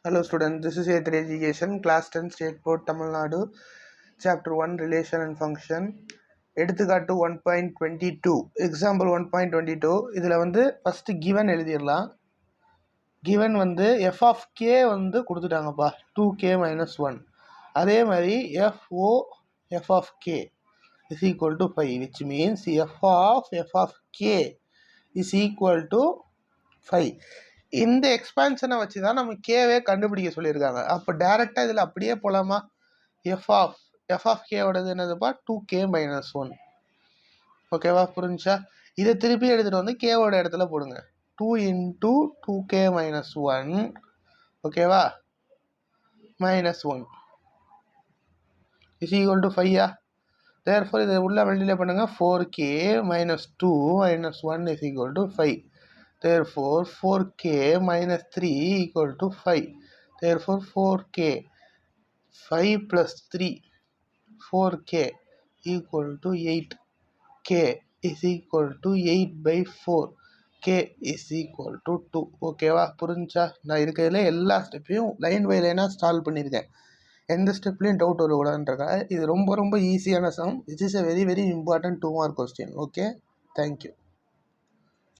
Hello students, this is A3 Education, Class 10 State Board, Tamil Nadu, Chapter 1, Relation and Function. எடுத்துக்காட்டு 1.22 example 1.22 இதில் வந்து first given எழுதிடலாம். Given வந்து f of k வந்து கொடுத்துட்டாங்கப்பா 2k - 1. அதே மாதிரி f of k is equal to 5, which means f of k is equal to 5. இந்த எக்ஸ்பான்ஷனை வச்சு தான் நம்ம கேவே கண்டுபிடிக்க சொல்லியிருக்காங்க. அப்போ டேரெக்டாக இதில் அப்படியே போகலாமா? எஃப் ஆஃப் கேவோடது என்னதுப்பா 2k - 1. ஓகேவா, புரிஞ்சா? இதை திருப்பி எடுத்துகிட்டு வந்து கேவோட இடத்துல போடுங்க. 2 × 2k - 1, ஓகேவா, -1 இஸ் ஈக்குவல் டு 5. தேர்ஃபோர் இதை உள்ள மல்டிப்ளை பண்ணுங்க. 4k - 2 - 1 is equal to 5. Therefore 4k - 3 equal to 5. Therefore 4k 5 plus 3 4k equal to 8. K is equal to 8/4. K is equal to 2. ஓகேவா, புரிஞ்சா? நான் இருக்கிறதுல எல்லா ஸ்டெப்பையும் லைன் பை லைனாக சால்வ் பண்ணியிருக்கேன். எந்த ஸ்டெப்லையும் டவுட் வரக்கூடாதுன்றக்கா. இது ரொம்ப ஈஸியான sum. It is a very important 2 mark question. Okay, thank you.